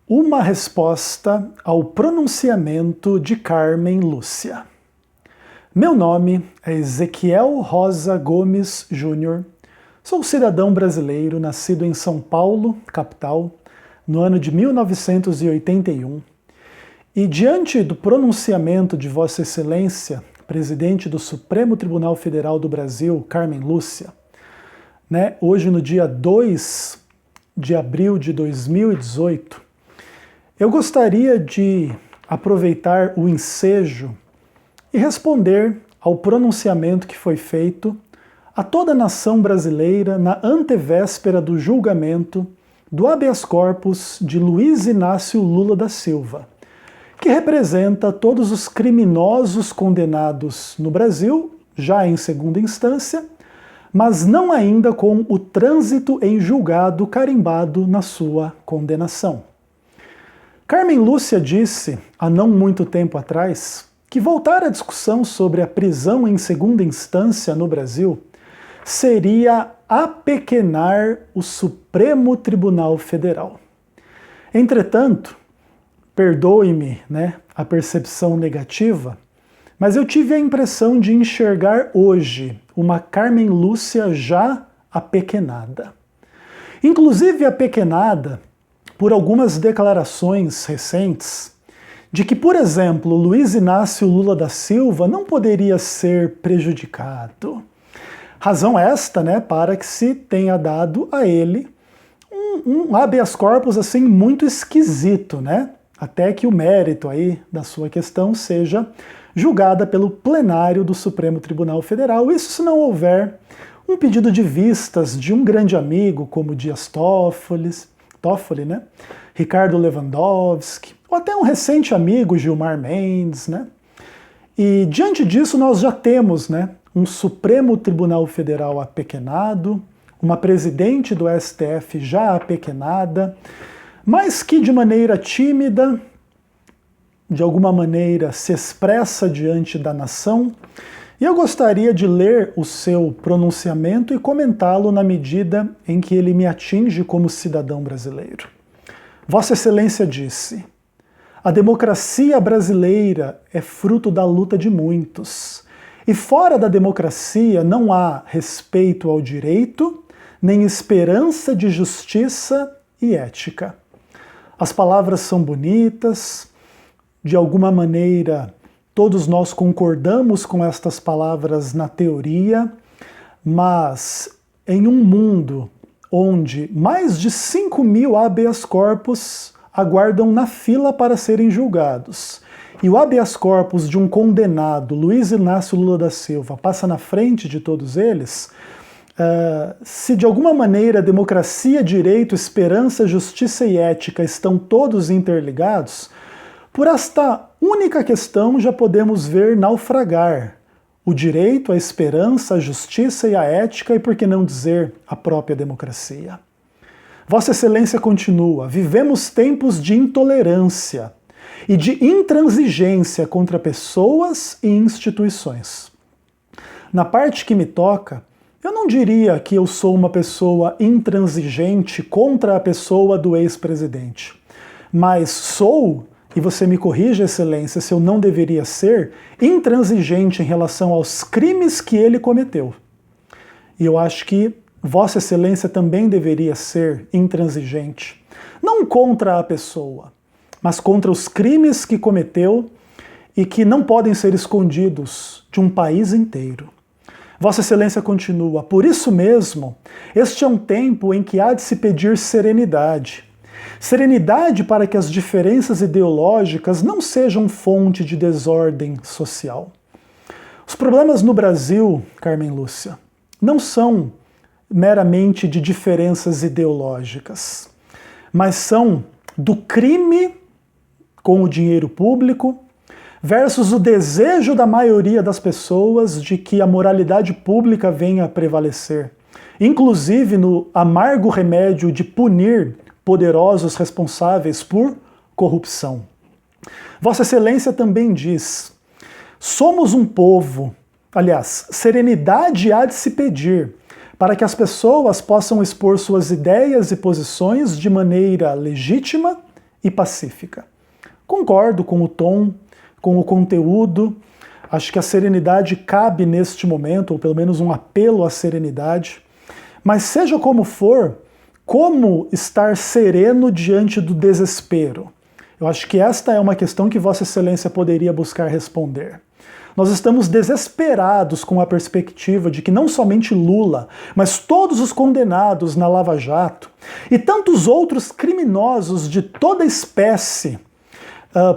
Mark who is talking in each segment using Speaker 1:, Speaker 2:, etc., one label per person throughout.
Speaker 1: Uma resposta ao pronunciamento de Carmen Lúcia. Meu nome é Ezequiel Rosa Gomes Júnior. Sou cidadão brasileiro, nascido em São Paulo, capital, no ano de 1981. E diante do pronunciamento de Vossa Excelência, presidente do Supremo Tribunal Federal do Brasil, Carmen Lúcia, hoje no dia 2 de abril de 2018, eu gostaria de aproveitar o ensejo e responder ao pronunciamento que foi feito a toda a nação brasileira na antevéspera do julgamento do habeas corpus de Luiz Inácio Lula da Silva, que representa todos os criminosos condenados no Brasil, já em segunda instância, mas não ainda com o trânsito em julgado carimbado na sua condenação. Carmen Lúcia disse, há não muito tempo atrás, que voltar à discussão sobre a prisão em segunda instância no Brasil seria apequenar o Supremo Tribunal Federal. Entretanto, perdoe-me, a percepção negativa, mas eu tive a impressão de enxergar hoje uma Carmen Lúcia já apequenada. Inclusive apequenada por algumas declarações recentes de que, por exemplo, Luiz Inácio Lula da Silva não poderia ser prejudicado. Razão esta, para que se tenha dado a ele um habeas corpus assim muito esquisito, até que o mérito aí da sua questão seja julgada pelo plenário do Supremo Tribunal Federal, isso se não houver um pedido de vistas de um grande amigo como Dias Toffoli, Ricardo Lewandowski, ou até um recente amigo, Gilmar Mendes, E diante disso nós já temos, um Supremo Tribunal Federal apequenado, uma presidente do STF já apequenada, mas que de maneira tímida, de alguma maneira se expressa diante da nação, e eu gostaria de ler o seu pronunciamento e comentá-lo na medida em que ele me atinge como cidadão brasileiro. Vossa Excelência disse: a democracia brasileira é fruto da luta de muitos, e fora da democracia não há respeito ao direito, nem esperança de justiça e ética. As palavras são bonitas, de alguma maneira todos nós concordamos com estas palavras na teoria, mas em um mundo onde mais de 5.000 habeas corpus aguardam na fila para serem julgados, e o habeas corpus de um condenado, Luiz Inácio Lula da Silva, passa na frente de todos eles, se de alguma maneira democracia, direito, esperança, justiça e ética estão todos interligados, por esta única questão já podemos ver naufragar o direito, a esperança, a justiça e a ética, e por que não dizer a própria democracia. Vossa Excelência continua: vivemos tempos de intolerância e de intransigência contra pessoas e instituições. Na parte que me toca, eu não diria que eu sou uma pessoa intransigente contra a pessoa do ex-presidente, mas sou, e você me corrija, Excelência, se eu não deveria ser, intransigente em relação aos crimes que ele cometeu. E eu acho que Vossa Excelência também deveria ser intransigente, não contra a pessoa, mas contra os crimes que cometeu e que não podem ser escondidos de um país inteiro. Vossa Excelência continua: por isso mesmo, este é um tempo em que há de se pedir serenidade. Serenidade para que as diferenças ideológicas não sejam fonte de desordem social. Os problemas no Brasil, Carmen Lúcia, não são meramente de diferenças ideológicas, mas são do crime com o dinheiro público versus o desejo da maioria das pessoas de que a moralidade pública venha a prevalecer, inclusive no amargo remédio de punir poderosos responsáveis por corrupção. Vossa Excelência também diz: somos um povo, aliás, serenidade há de se pedir, para que as pessoas possam expor suas ideias e posições de maneira legítima e pacífica. Concordo com o tom, com o conteúdo, acho que a serenidade cabe neste momento, ou pelo menos um apelo à serenidade, mas seja como for, como estar sereno diante do desespero? Eu acho que esta é uma questão que Vossa Excelência poderia buscar responder. Nós estamos desesperados com a perspectiva de que não somente Lula, mas todos os condenados na Lava Jato e tantos outros criminosos de toda espécie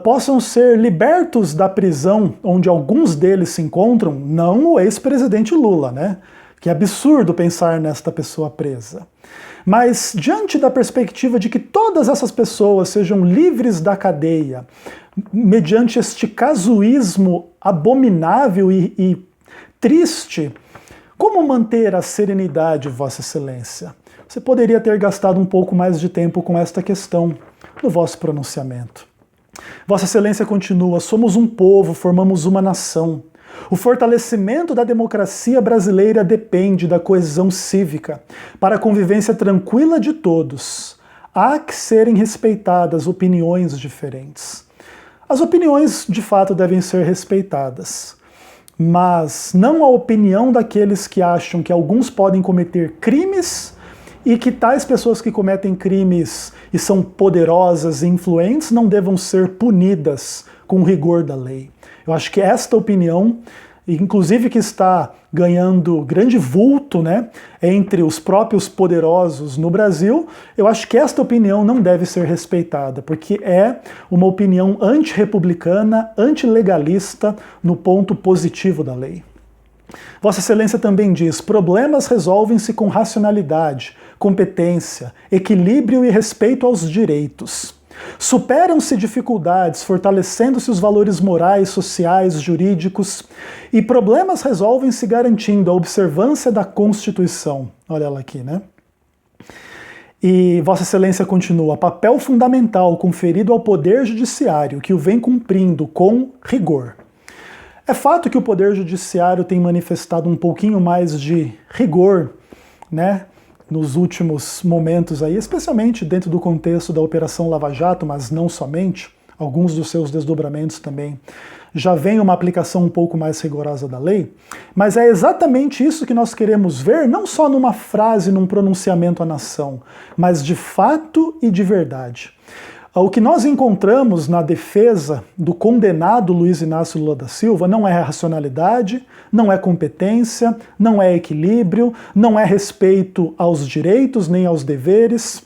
Speaker 1: possam ser libertos da prisão onde alguns deles se encontram, não o ex-presidente Lula, né? Que absurdo pensar nesta pessoa presa. Mas diante da perspectiva de que todas essas pessoas sejam livres da cadeia, mediante este casuísmo abominável e triste, como manter a serenidade, Vossa Excelência? Você poderia ter gastado um pouco mais de tempo com esta questão no vosso pronunciamento. Vossa Excelência continua: somos um povo, formamos uma nação. O fortalecimento da democracia brasileira depende da coesão cívica. Para a convivência tranquila de todos, há que serem respeitadas opiniões diferentes. As opiniões, de fato, devem ser respeitadas, mas não a opinião daqueles que acham que alguns podem cometer crimes e que tais pessoas que cometem crimes e são poderosas e influentes não devam ser punidas com o rigor da lei. Eu acho que esta opinião, inclusive que está ganhando grande vulto, né, entre os próprios poderosos no Brasil, eu acho que esta opinião não deve ser respeitada, porque é uma opinião antirrepublicana, antilegalista no ponto positivo da lei. Vossa Excelência também diz: problemas resolvem-se com racionalidade, competência, equilíbrio e respeito aos direitos. Superam-se dificuldades, fortalecendo-se os valores morais, sociais, jurídicos, e problemas resolvem-se garantindo a observância da Constituição. Olha ela aqui, né? E Vossa Excelência continua: papel fundamental conferido ao Poder Judiciário, que o vem cumprindo com rigor. É fato que o Poder Judiciário tem manifestado um pouquinho mais de rigor, né, nos últimos momentos aí, especialmente dentro do contexto da Operação Lava Jato, mas não somente, alguns dos seus desdobramentos também já vem uma aplicação um pouco mais rigorosa da lei, mas é exatamente isso que nós queremos ver, não só numa frase, num pronunciamento à nação, mas de fato e de verdade. O que nós encontramos na defesa do condenado Luiz Inácio Lula da Silva não é racionalidade, não é competência, não é equilíbrio, não é respeito aos direitos nem aos deveres.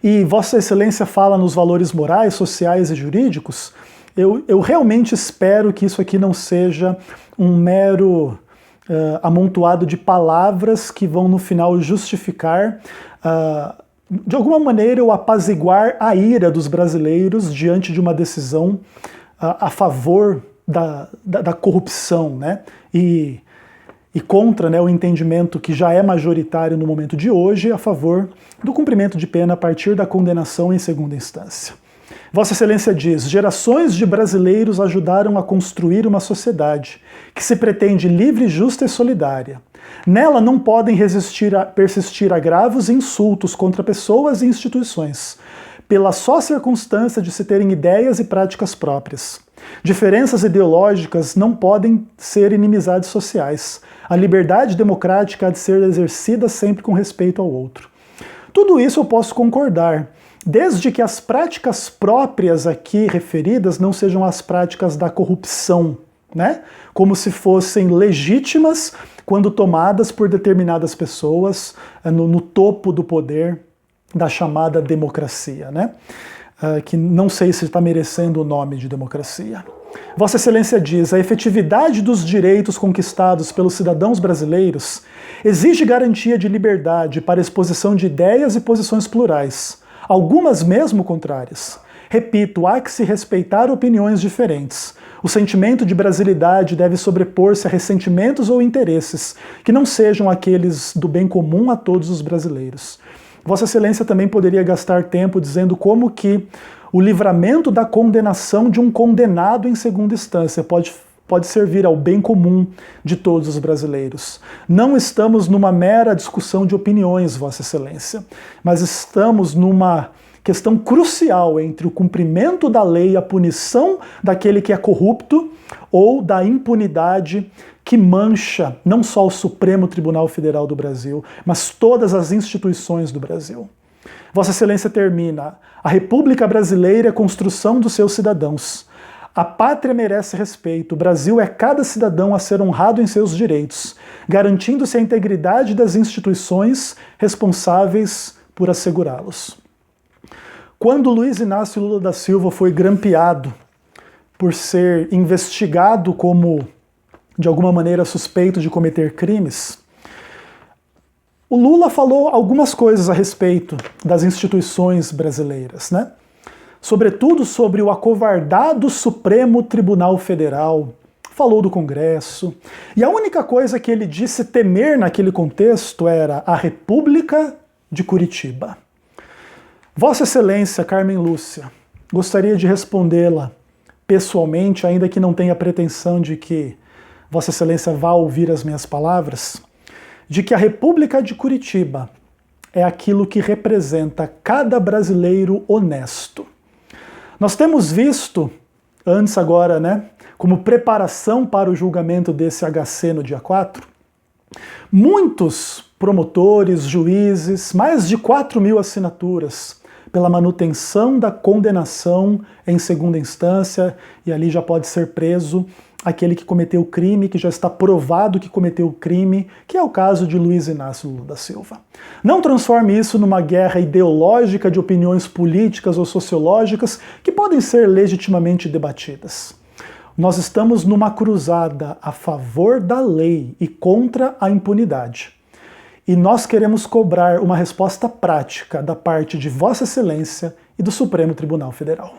Speaker 1: E Vossa Excelência fala nos valores morais, sociais e jurídicos. Eu realmente espero que isso aqui não seja um mero amontoado de palavras que vão no final justificar de alguma maneira, o apaziguar a ira dos brasileiros diante de uma decisão a favor da corrupção, né? E contra, né, o entendimento que já é majoritário no momento de hoje a favor do cumprimento de pena a partir da condenação em segunda instância. Vossa Excelência diz: gerações de brasileiros ajudaram a construir uma sociedade que se pretende livre, justa e solidária. Nela não podem persistir agravos e insultos contra pessoas e instituições, pela só circunstância de se terem ideias e práticas próprias. Diferenças ideológicas não podem ser inimizades sociais. A liberdade democrática há de ser exercida sempre com respeito ao outro. Tudo isso eu posso concordar, desde que as práticas próprias aqui referidas não sejam as práticas da corrupção, né? Como se fossem legítimas quando tomadas por determinadas pessoas no topo do poder da chamada democracia, né? Que não sei se está merecendo o nome de democracia. Vossa Excelência diz: a efetividade dos direitos conquistados pelos cidadãos brasileiros exige garantia de liberdade para exposição de ideias e posições plurais, algumas mesmo contrárias. Repito, há que se respeitar opiniões diferentes. O sentimento de brasilidade deve sobrepor-se a ressentimentos ou interesses que não sejam aqueles do bem comum a todos os brasileiros. Vossa Excelência também poderia gastar tempo dizendo como que o livramento da condenação de um condenado em segunda instância pode servir ao bem comum de todos os brasileiros. Não estamos numa mera discussão de opiniões, Vossa Excelência, mas estamos numa questão crucial entre o cumprimento da lei e a punição daquele que é corrupto ou da impunidade que mancha não só o Supremo Tribunal Federal do Brasil, mas todas as instituições do Brasil. Vossa Excelência termina: a República Brasileira é construção dos seus cidadãos. A pátria merece respeito, o Brasil é cada cidadão a ser honrado em seus direitos, garantindo-se a integridade das instituições responsáveis por assegurá-los. Quando Luiz Inácio Lula da Silva foi grampeado por ser investigado como, de alguma maneira, suspeito de cometer crimes, o Lula falou algumas coisas a respeito das instituições brasileiras, né? Sobretudo sobre o acovardado Supremo Tribunal Federal, falou do Congresso, e a única coisa que ele disse temer naquele contexto era a República de Curitiba. Vossa Excelência Carmen Lúcia, gostaria de respondê-la pessoalmente, ainda que não tenha pretensão de que Vossa Excelência vá ouvir as minhas palavras, de que a República de Curitiba é aquilo que representa cada brasileiro honesto. Nós temos visto, antes agora, né, como preparação para o julgamento desse HC no dia 4, muitos promotores, juízes, mais de 4.000 assinaturas pela manutenção da condenação em segunda instância, e ali já pode ser preso aquele que cometeu o crime, que já está provado que cometeu o crime, que é o caso de Luiz Inácio Lula da Silva. Não transforme isso numa guerra ideológica de opiniões políticas ou sociológicas que podem ser legitimamente debatidas. Nós estamos numa cruzada a favor da lei e contra a impunidade. E nós queremos cobrar uma resposta prática da parte de Vossa Excelência e do Supremo Tribunal Federal.